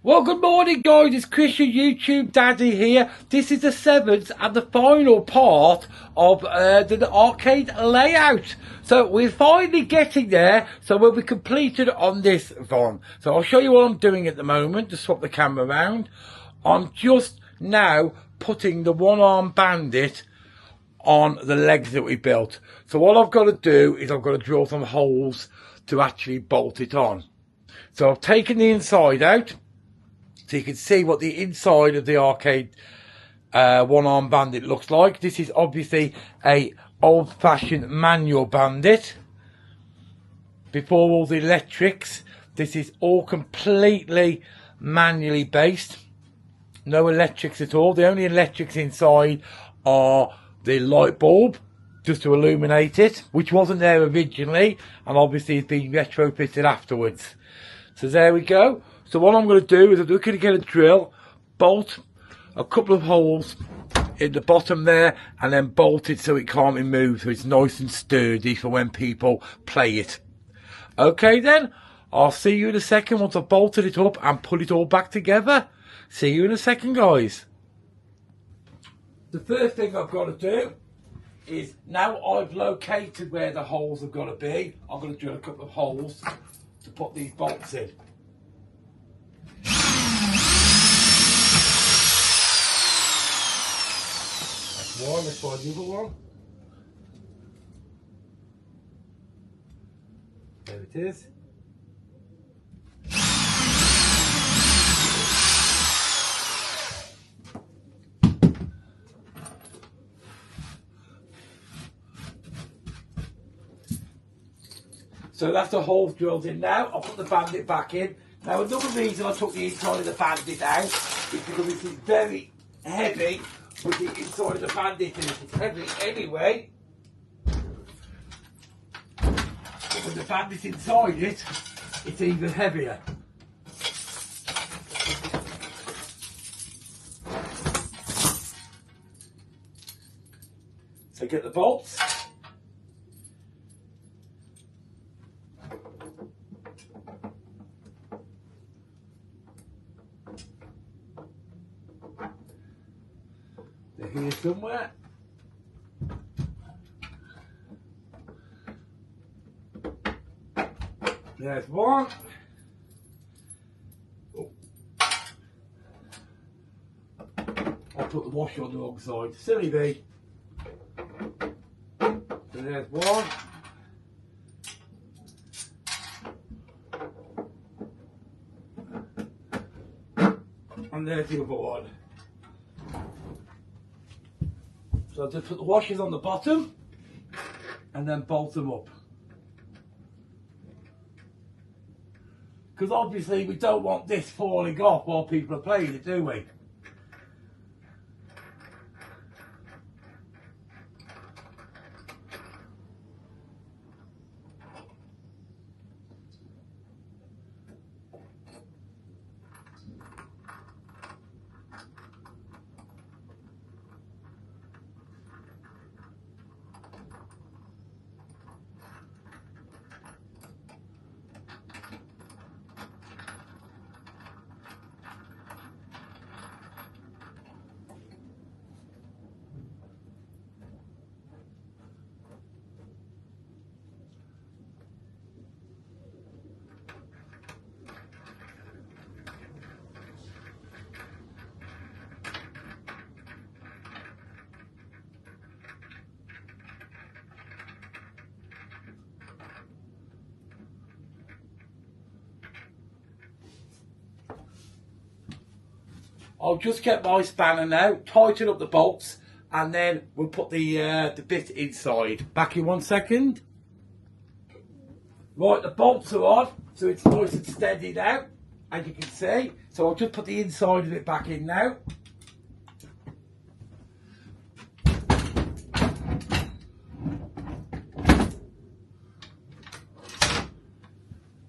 Well, good morning guys, it's Chris, your YouTube daddy here. This is the 7th and the final part of the arcade layout. So we're finally getting there, so we'll be completed on this one. So I'll show you what I'm doing at the moment, to swap the camera around. I'm just now putting the one-armed bandit on the legs that we built. So what I've got to do is I've got to drill some holes to actually bolt it on. So I've taken the inside out, so you can see what the inside of the arcade one-armed bandit looks like. This is obviously a old-fashioned manual bandit. Before all the electrics, this is all completely manually based. No electrics at all. The only electrics inside are the light bulb, just to illuminate it, which wasn't there originally, and obviously it's been retrofitted afterwards. So there we go. So what I'm going to do is I'm going to get a drill, bolt a couple of holes in the bottom there, and then bolt it so it can't be moved, so it's nice and sturdy for when people play it. Okay then, I'll see you in a second once I've bolted it up and put it all back together. See you in a second, guys. The first thing I've got to do is, now I've located where the holes have got to be, I'm going to drill a couple of holes to put these bolts in. That's one, let's try the other one. There it is. So that's the hole drilled in now. I'll put the bandit back in. Now another reason I took the inside of the bandit out is because it is very heavy with the inside of the bandit, and it's heavy anyway. But with the bandit inside it, it's even heavier. So get the bolts. They're here somewhere. There's one. Oh. I'll put the washer on the wrong side. Silly me. So there's one. And there's the other one. So I'll just put the washers on the bottom and then bolt them up. Because obviously we don't want this falling off while people are playing it, do we? I'll just get my spanner now, tighten up the bolts, and then we'll put the bit inside. Back in 1 second. Right, the bolts are on, so it's nice and steady now, as you can see. So I'll just put the inside of it back in now.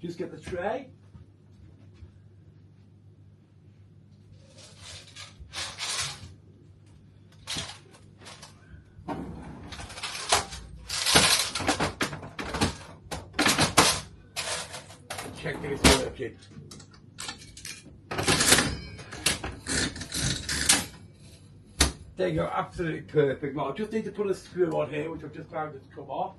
Just get the tray. Check that it's working. There you go, absolutely perfect. Right, I just need to put a screw on here, which I've just found has come off.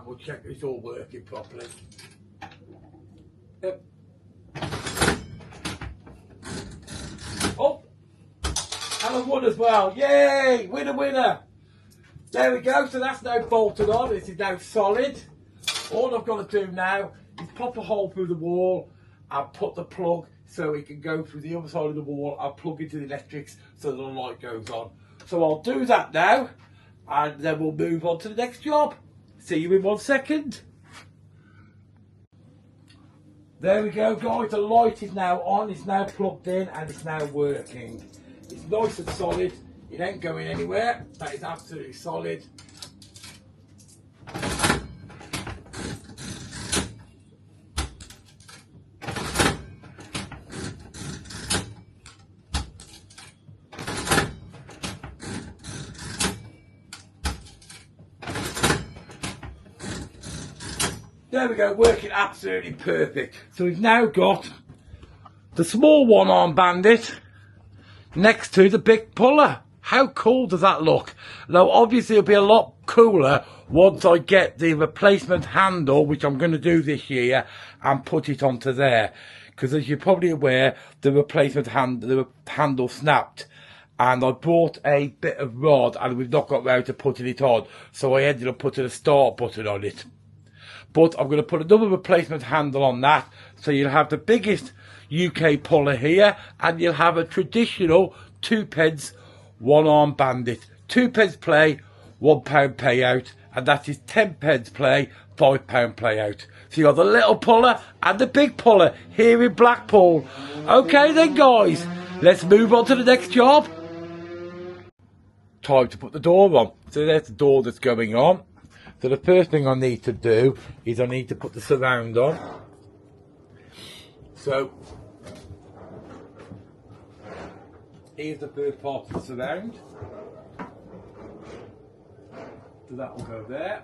We'll check it's all working properly. Yep. Oh, and I won as well. Yay! Winner, winner. There we go. So that's now bolted on. This is now solid. All I've got to do now is pop a hole through the wall and put the plug so it can go through the other side of the wall and plug into the electrics so the light goes on. So I'll do that now and then we'll move on to the next job. See you in 1 second. There we go, guys, the light is now on, it's now plugged in and it's now working. It's nice and solid, it ain't going anywhere, that is absolutely solid. There we go, working absolutely perfect. So we've now got the small one-arm bandit next to the big puller. How cool does that look? Now obviously it'll be a lot cooler once I get the replacement handle, which I'm going to do this year, and put it onto there. Because as you're probably aware, the replacement handle snapped. And I bought a bit of rod and we've not got round to putting it on. So I ended up putting a start button on it. But I'm going to put another replacement handle on that. So you'll have the biggest UK puller here. And you'll have a traditional 2p, one-arm bandit. 2p play, £1 payout. And that is 10p play, £5 payout. So you've got the little puller and the big puller here in Blackpool. Okay then guys, let's move on to the next job. Time to put the door on. So there's the door that's going on. So the first thing I need to do is I need to put the surround on. So here's the first part of the surround. So that will go there.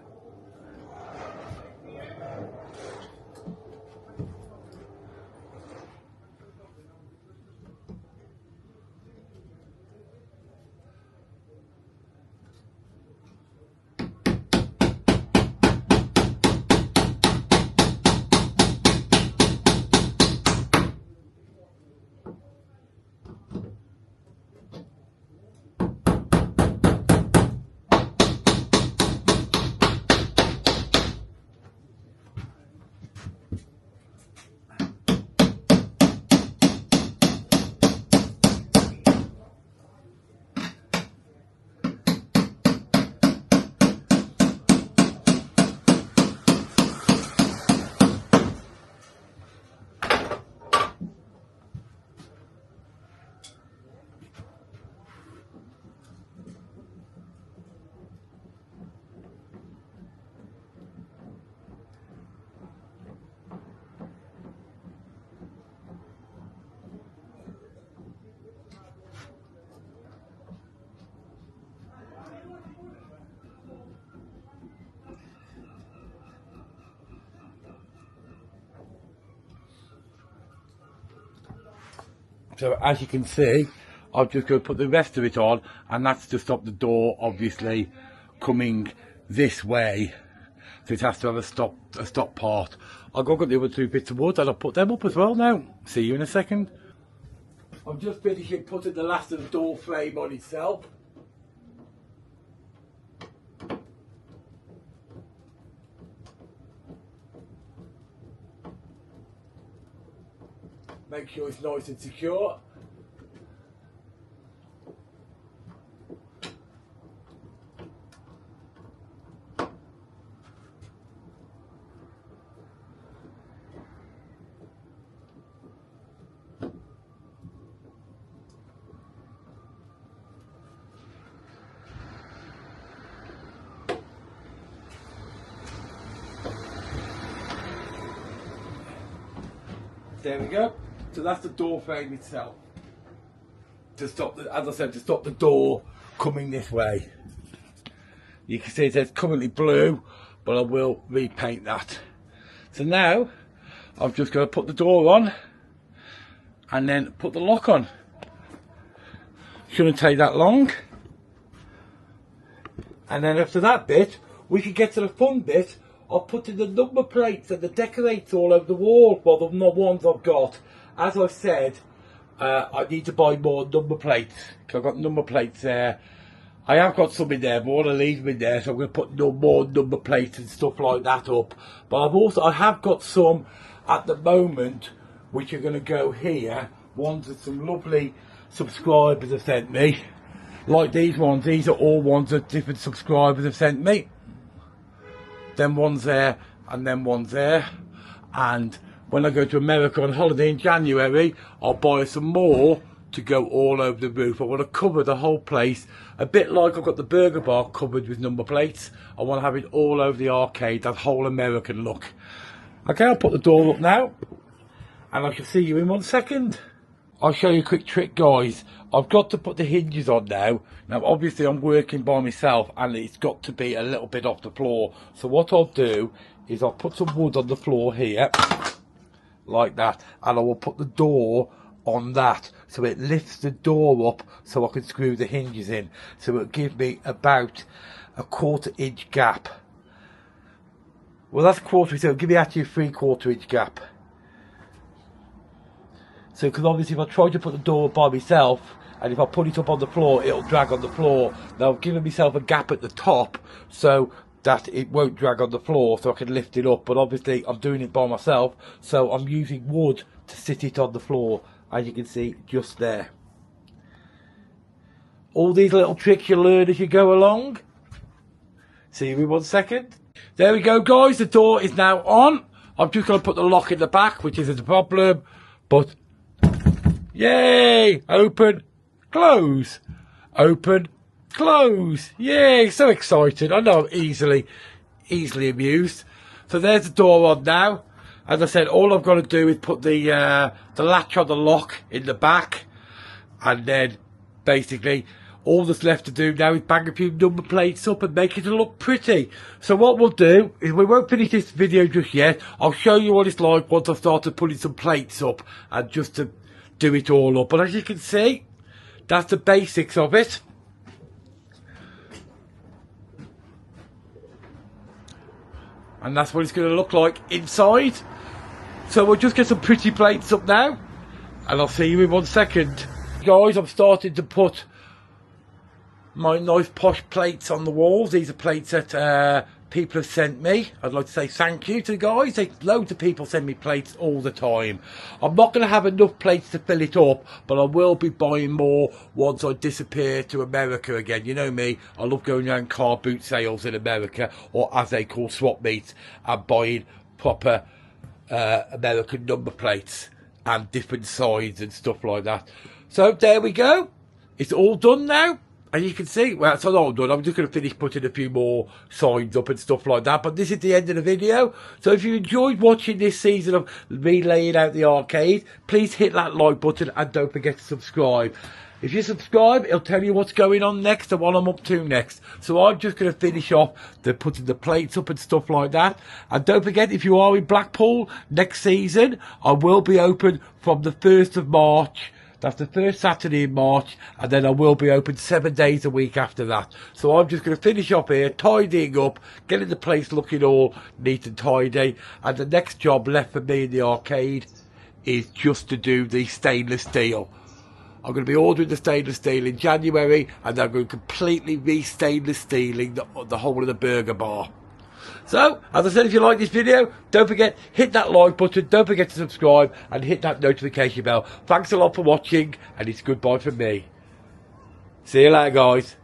So as you can see, I'm just going to put the rest of it on, and that's to stop the door obviously coming this way. So it has to have a stop part. I'll go get the other 2 bits of wood and I'll put them up as well now. See you in a second. I'm just finishing putting the last of the door frame on itself. Make sure it's nice and secure. There we go. So that's the door frame itself. To stop, as I said, to stop the door coming this way. You can see it says currently blue, but I will repaint that. So now, I'm just going to put the door on and then put the lock on. Shouldn't take that long. And then after that bit, we can get to the fun bit of putting the number plates and the decorates all over the wall. Well, the ones I've got. As I said, I need to buy more number plates. Because I've got number plates there. I have got some in there, but I want to leave them in there, so I'm going to put more number plates and stuff like that up. But I have got some at the moment, which are going to go here. Ones that some lovely subscribers have sent me. Like these ones. These are all ones that different subscribers have sent me. Them ones there, and them ones there. And when I go to America on holiday in January, I'll buy some more to go all over the roof. I want to cover the whole place, a bit like I've got the burger bar covered with number plates. I want to have it all over the arcade, that whole American look. Okay, I'll put the door up now, and I shall see you in 1 second. I'll show you a quick trick, guys. I've got to put the hinges on now. Now, obviously, I'm working by myself, and it's got to be a little bit off the floor. So what I'll do is I'll put some wood on the floor here, like that, and I will put the door on that, so it lifts the door up so I can screw the hinges in. So it'll give me about a 1/4 inch gap. Well, that's a 1/4 inch, so it'll give me actually a 3/4 inch gap. So, because obviously if I try to put the door by myself, and if I put it up on the floor, it'll drag on the floor. Now I've given myself a gap at the top, so that it won't drag on the floor, so I can lift it up. But obviously I'm doing it by myself, so I'm using wood to sit it on the floor. As you can see, just there. All these little tricks you learn as you go along. See you in 1 second. There we go, guys. The door is now on. I'm just going to put the lock in the back, which isn't a problem. But, yay! Open, close. Open, close. Yay! So excited. I know I'm easily amused. So there's the door on now. As I said, all I've got to do is put the latch on the lock in the back, and then basically all that's left to do now is bang a few number plates up and make it look pretty. So what we'll do is, we won't finish this video just yet. I'll show you what it's like once I've started putting some plates up, and just to do it all up. But as you can see, that's the basics of it. And that's what it's going to look like inside. So we'll just get some pretty plates up now, and I'll see you in 1 second. Guys, I'm starting to put my nice posh plates on the walls. These are plates that people have sent me. I'd like to say thank you to the guys. Loads of people send me plates all the time. I'm not going to have enough plates to fill it up, but I will be buying more once I disappear to America again. You know me, I love going around car boot sales in America, or as they call swap meets, and buying proper American number plates and different sides and stuff like that. So there we go. It's all done now. And you can see, well, it's not all done. I'm just going to finish putting a few more signs up and stuff like that. But this is the end of the video. So if you enjoyed watching this season of me laying out the arcade, please hit that like button and don't forget to subscribe. If you subscribe, it'll tell you what's going on next and what I'm up to next. So I'm just going to finish off putting the plates up and stuff like that. And don't forget, if you are in Blackpool next season, I will be open from the 1st of March. That's the first Saturday in March, and then I will be open 7 days a week after that. So I'm just going to finish up here, tidying up, getting the place looking all neat and tidy. And the next job left for me in the arcade is just to do the stainless steel. I'm going to be ordering the stainless steel in January, and I'm going to completely re-stainless steeling the whole of the burger bar. So, as I said, if you like this video, don't forget, hit that like button, don't forget to subscribe, and hit that notification bell. Thanks a lot for watching, and it's goodbye from me. See you later, guys.